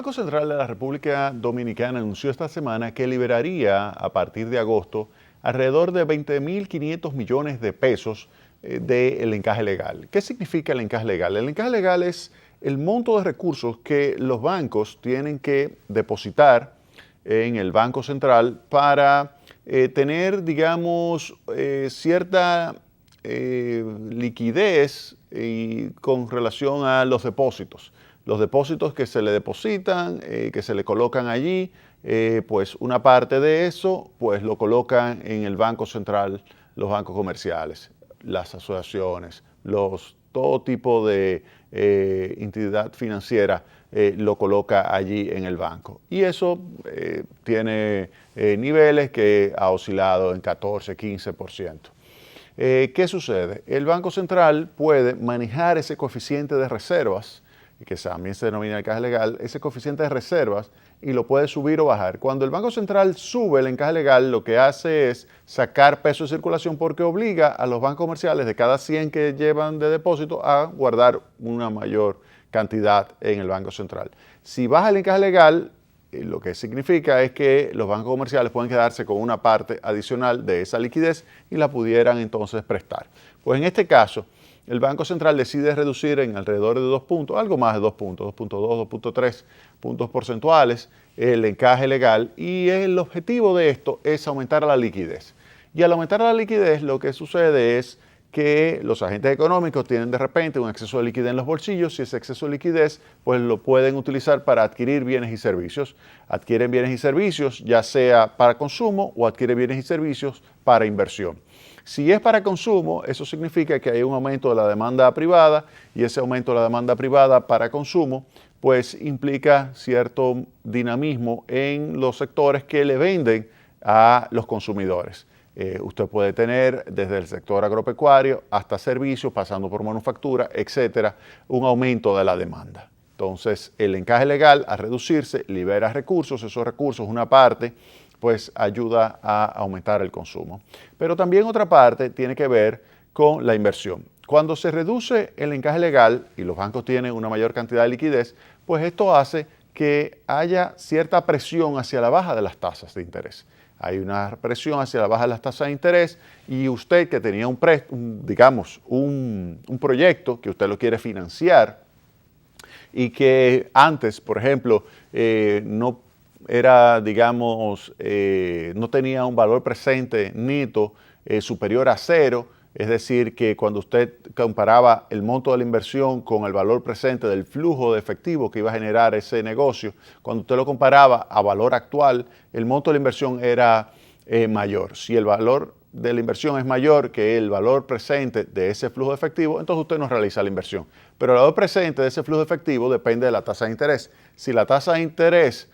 Banco Central de la República Dominicana anunció esta semana que liberaría a partir de agosto alrededor de 20.500 millones de pesos del encaje legal. ¿Qué significa el encaje legal? El encaje legal es el monto de recursos que los bancos tienen que depositar en el Banco Central para tener, digamos, cierta liquidez con relación a los depósitos. Los depósitos que se le depositan, que se le colocan allí, pues una parte de eso pues lo colocan en el Banco Central, los bancos comerciales, las asociaciones, todo tipo de entidad financiera lo coloca allí en el banco. Y eso tiene niveles que ha oscilado en 14, 15%. ¿Qué sucede? El Banco Central puede manejar ese coeficiente de reservas, que también se denomina encaje legal, ese coeficiente de reservas, y lo puede subir o bajar. Cuando el Banco Central sube el encaje legal, lo que hace es sacar peso de circulación porque obliga a los bancos comerciales de cada 100 que llevan de depósito a guardar una mayor cantidad en el Banco Central. Si baja el encaje legal, lo que significa es que los bancos comerciales pueden quedarse con una parte adicional de esa liquidez y la pudieran entonces prestar. Pues en este caso, el Banco Central decide reducir en alrededor de 2 puntos, algo más de 2 puntos, 2.2, 2.3 puntos porcentuales, el encaje legal, y el objetivo de esto es aumentar la liquidez. Y al aumentar la liquidez, lo que sucede es que los agentes económicos tienen de repente un exceso de liquidez en los bolsillos y ese exceso de liquidez pues lo pueden utilizar para adquirir bienes y servicios. Adquieren bienes y servicios ya sea para consumo o adquieren bienes y servicios para inversión. Si es para consumo, eso significa que hay un aumento de la demanda privada y ese aumento de la demanda privada para consumo pues implica cierto dinamismo en los sectores que le venden a los consumidores. Usted puede tener desde el sector agropecuario hasta servicios, pasando por manufactura, etcétera, un aumento de la demanda. Entonces, el encaje legal, al reducirse, libera recursos. Esos recursos, una parte, pues ayuda a aumentar el consumo. Pero también otra parte tiene que ver con la inversión. Cuando se reduce el encaje legal y los bancos tienen una mayor cantidad de liquidez, pues esto hace que haya cierta presión hacia la baja de las tasas de interés. Hay una presión hacia la baja de las tasas de interés y usted que tenía un proyecto que usted lo quiere financiar y que antes, por ejemplo, no era, digamos, no tenía un valor presente neto superior a cero, es decir, que cuando usted comparaba el monto de la inversión con el valor presente del flujo de efectivo que iba a generar ese negocio, cuando usted lo comparaba a valor actual, el monto de la inversión era mayor. Si el valor de la inversión es mayor que el valor presente de ese flujo de efectivo, entonces usted no realiza la inversión. Pero el valor presente de ese flujo de efectivo depende de la tasa de interés. Si la tasa de interés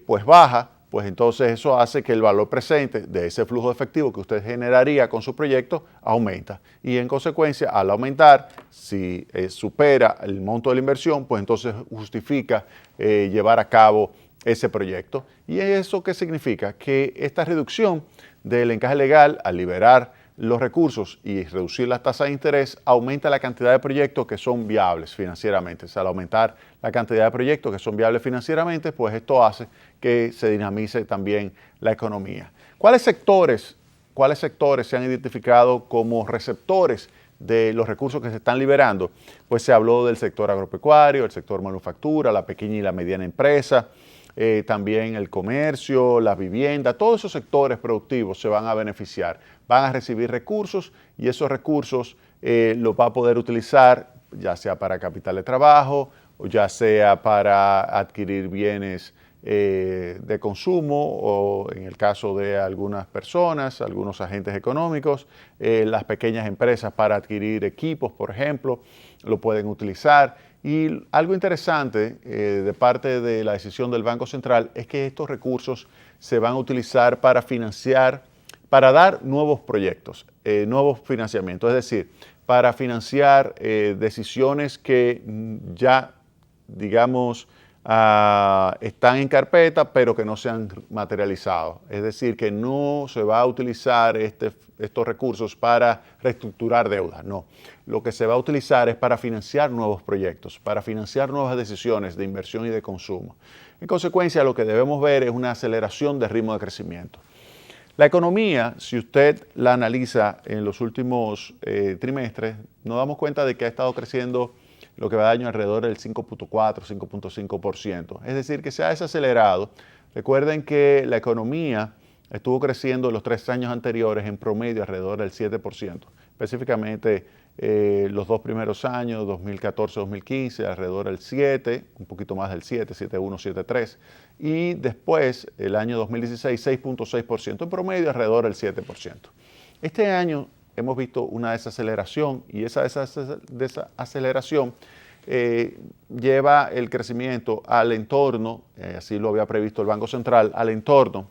pues baja, pues entonces eso hace que el valor presente de ese flujo de efectivo que usted generaría con su proyecto aumenta. Y en consecuencia, al aumentar, si supera el monto de la inversión, pues entonces justifica llevar a cabo ese proyecto. ¿Y eso qué significa? Que esta reducción del encaje legal, al liberar los recursos y reducir las tasas de interés, aumenta la cantidad de proyectos que son viables financieramente. O sea, al aumentar la cantidad de proyectos que son viables financieramente, pues esto hace que se dinamice también la economía. ¿Cuáles sectores se han identificado como receptores de los recursos que se están liberando? Pues se habló del sector agropecuario, el sector manufactura, la pequeña y la mediana empresa, también el comercio, la vivienda, todos esos sectores productivos se van a beneficiar, van a recibir recursos y esos recursos los va a poder utilizar ya sea para capital de trabajo o ya sea para adquirir bienes de consumo o en el caso de algunas personas, algunos agentes económicos, las pequeñas empresas para adquirir equipos, por ejemplo, lo pueden utilizar. Y algo interesante de parte de la decisión del Banco Central es que estos recursos se van a utilizar para financiar, para dar nuevos proyectos, nuevos financiamientos, es decir, para financiar decisiones que ya, digamos, están en carpeta, pero que no se han materializado. Es decir, que no se va a utilizar estos recursos para reestructurar deudas, no. Lo que se va a utilizar es para financiar nuevos proyectos, para financiar nuevas decisiones de inversión y de consumo. En consecuencia, lo que debemos ver es una aceleración del ritmo de crecimiento. La economía, si usted la analiza en los últimos trimestres, nos damos cuenta de que ha estado creciendo lo que va de año alrededor del 5.4, 5.5%. Es decir, que se ha desacelerado. Recuerden que la economía estuvo creciendo los 3 años anteriores en promedio alrededor del 7%. Específicamente los 2 primeros años, 2014-2015, alrededor del 7, un poquito más del 7, 7.1, 7.3. Y después, el año 2016, 6.6%, en promedio alrededor del 7%. Este año hemos visto una desaceleración y esa desaceleración lleva el crecimiento al entorno, así lo había previsto el Banco Central, al entorno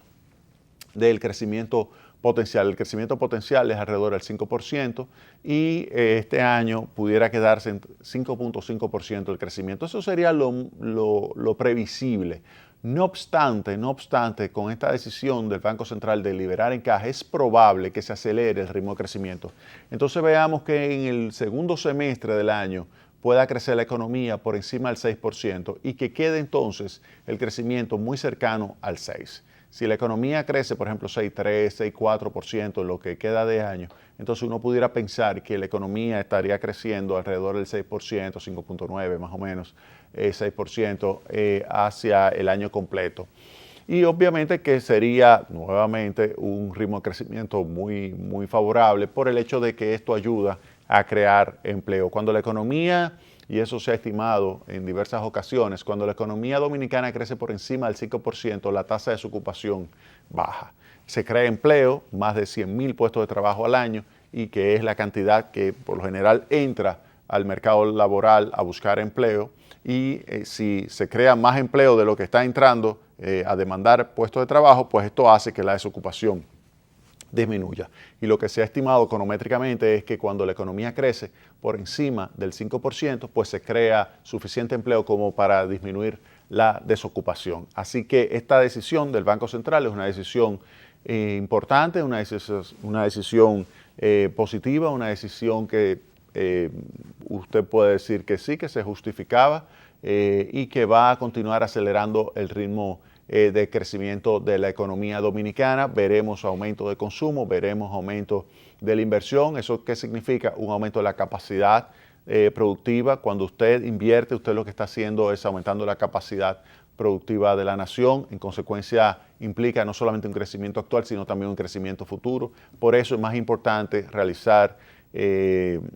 del crecimiento potencial. El crecimiento potencial es alrededor del 5% y este año pudiera quedarse en 5.5% el crecimiento. Eso sería lo previsible. No obstante, con esta decisión del Banco Central de liberar encaje, es probable que se acelere el ritmo de crecimiento. Entonces veamos que en el segundo semestre del año pueda crecer la economía por encima del 6% y que quede entonces el crecimiento muy cercano al 6%. Si la economía crece, por ejemplo, 6.3, 6.4% en lo que queda de año, entonces uno pudiera pensar que la economía estaría creciendo alrededor del 6%, 5.9 más o menos, 6% hacia el año completo. Y obviamente que sería nuevamente un ritmo de crecimiento muy, muy favorable por el hecho de que esto ayuda a crear empleo. Cuando la economía, y eso se ha estimado en diversas ocasiones, cuando la economía dominicana crece por encima del 5%, la tasa de desocupación baja. Se crea empleo, más de 100.000 puestos de trabajo al año, y que es la cantidad que por lo general entra al mercado laboral a buscar empleo. Y si se crea más empleo de lo que está entrando a demandar puestos de trabajo, pues esto hace que la desocupación disminuya. Y lo que se ha estimado econométricamente es que cuando la economía crece por encima del 5%, pues se crea suficiente empleo como para disminuir la desocupación. Así que esta decisión del Banco Central es una decisión importante, una decisión positiva, una decisión que usted puede decir que sí, que se justificaba y que va a continuar acelerando el ritmo de crecimiento de la economía dominicana. Veremos aumento de consumo, veremos aumento de la inversión. ¿Eso qué significa? Un aumento de la capacidad productiva. Cuando usted invierte, usted lo que está haciendo es aumentando la capacidad productiva de la nación. En consecuencia, implica no solamente un crecimiento actual, sino también un crecimiento futuro. Por eso es más importante realizar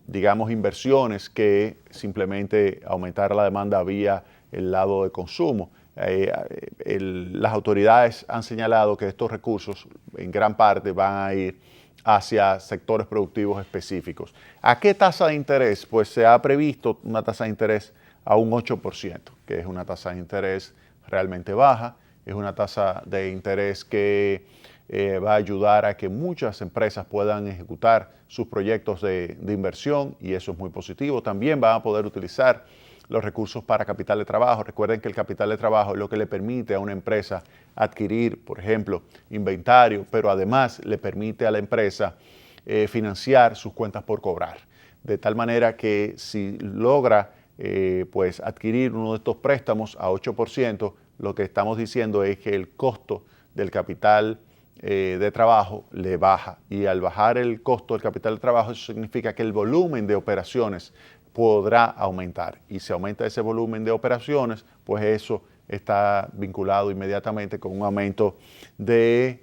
digamos, inversiones que simplemente aumentar la demanda vía el lado de consumo. Las autoridades han señalado que estos recursos en gran parte van a ir hacia sectores productivos específicos. ¿A qué tasa de interés? Pues se ha previsto una tasa de interés a un 8%, que es una tasa de interés realmente baja, es una tasa de interés que va a ayudar a que muchas empresas puedan ejecutar sus proyectos de inversión y eso es muy positivo. También van a poder utilizar los recursos para capital de trabajo. Recuerden que el capital de trabajo es lo que le permite a una empresa adquirir, por ejemplo, inventario, pero además le permite a la empresa financiar sus cuentas por cobrar. De tal manera que si logra pues adquirir uno de estos préstamos a 8%, lo que estamos diciendo es que el costo del capital de trabajo le baja y al bajar el costo del capital de trabajo eso significa que el volumen de operaciones podrá aumentar y si aumenta ese volumen de operaciones pues eso está vinculado inmediatamente con un aumento del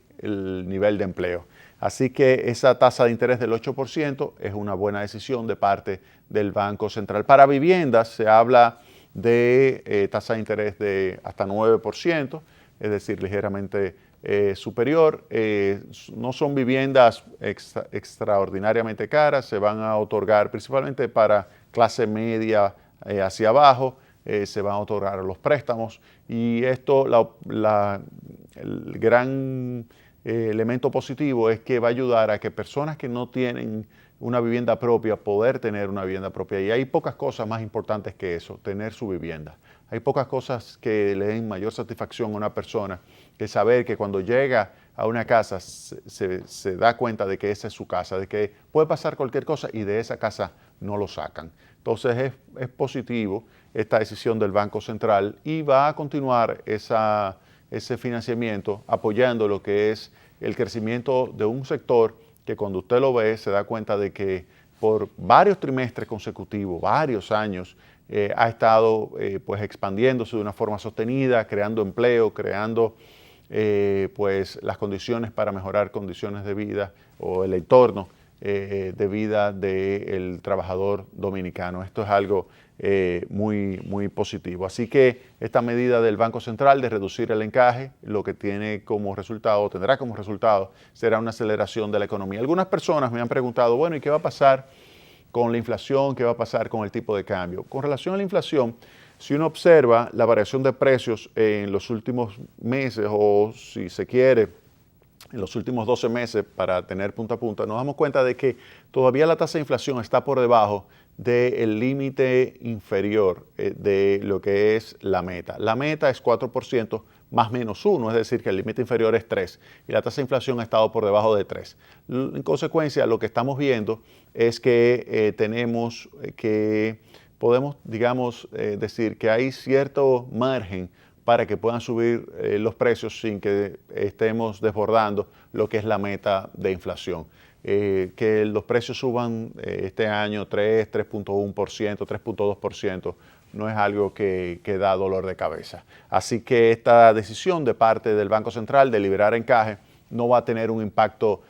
nivel de empleo. Así que esa tasa de interés del 8% es una buena decisión de parte del Banco Central. Para viviendas se habla de tasa de interés de hasta 9%, es decir, ligeramente superior. No son viviendas extraordinariamente caras, se van a otorgar principalmente para clase media hacia abajo, se van a otorgar los préstamos y esto, el gran elemento positivo es que va a ayudar a que personas que no tienen una vivienda propia, poder tener una vivienda propia. Y hay pocas cosas más importantes que eso, tener su vivienda. Hay pocas cosas que le den mayor satisfacción a una persona que saber que cuando llega a una casa se da cuenta de que esa es su casa, de que puede pasar cualquier cosa y de esa casa no lo sacan. Entonces es positivo esta decisión del Banco Central y va a continuar ese financiamiento apoyando lo que es el crecimiento de un sector que cuando usted lo ve se da cuenta de que por varios trimestres consecutivos, varios años, ha estado pues expandiéndose de una forma sostenida, creando empleo, creando pues las condiciones para mejorar condiciones de vida o el entorno de vida del trabajador dominicano. Esto es algo muy positivo. Así que esta medida del Banco Central de reducir el encaje, lo que tiene como resultado, tendrá como resultado, será una aceleración de la economía. Algunas personas me han preguntado, bueno, ¿y qué va a pasar con la inflación? ¿Qué va a pasar con el tipo de cambio? Con relación a la inflación, si uno observa la variación de precios en los últimos meses o si se quiere, en los últimos 12 meses para tener punta a punta, nos damos cuenta de que todavía la tasa de inflación está por debajo del límite inferior de lo que es la meta. La meta es 4% más menos 1, es decir, que el límite inferior es 3 y la tasa de inflación ha estado por debajo de 3. En consecuencia, lo que estamos viendo es que tenemos que podemos, digamos, decir que hay cierto margen para que puedan subir los precios sin que estemos desbordando lo que es la meta de inflación. Que los precios suban este año 3.1%, 3.2%, no es algo que da dolor de cabeza. Así que esta decisión de parte del Banco Central de liberar encaje no va a tener un impacto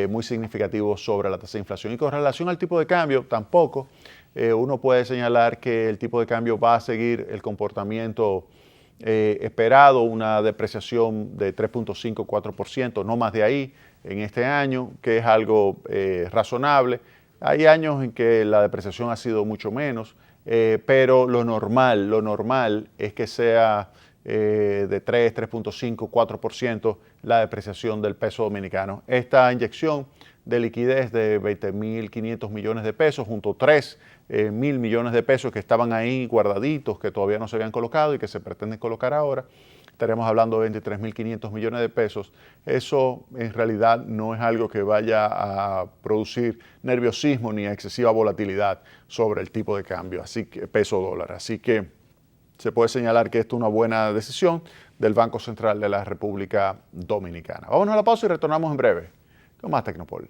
muy significativo sobre la tasa de inflación. Y con relación al tipo de cambio, tampoco uno puede señalar que el tipo de cambio va a seguir el comportamiento esperado, una depreciación de 3.5-4%, no más de ahí en este año, que es algo razonable. Hay años en que la depreciación ha sido mucho menos, pero lo normal es que sea de 3.5, 4% la depreciación del peso dominicano. Esta inyección de liquidez de 20.500 millones de pesos junto a 3.000 millones de pesos que estaban ahí guardaditos, que todavía no se habían colocado y que se pretenden colocar ahora, estaremos hablando de 23.500 millones de pesos. Eso en realidad no es algo que vaya a producir nerviosismo ni excesiva volatilidad sobre el tipo de cambio, así que peso dólar. Así que se puede señalar que esto es una buena decisión del Banco Central de la República Dominicana. Vámonos a la pausa y retornamos en breve con más Tecnopol.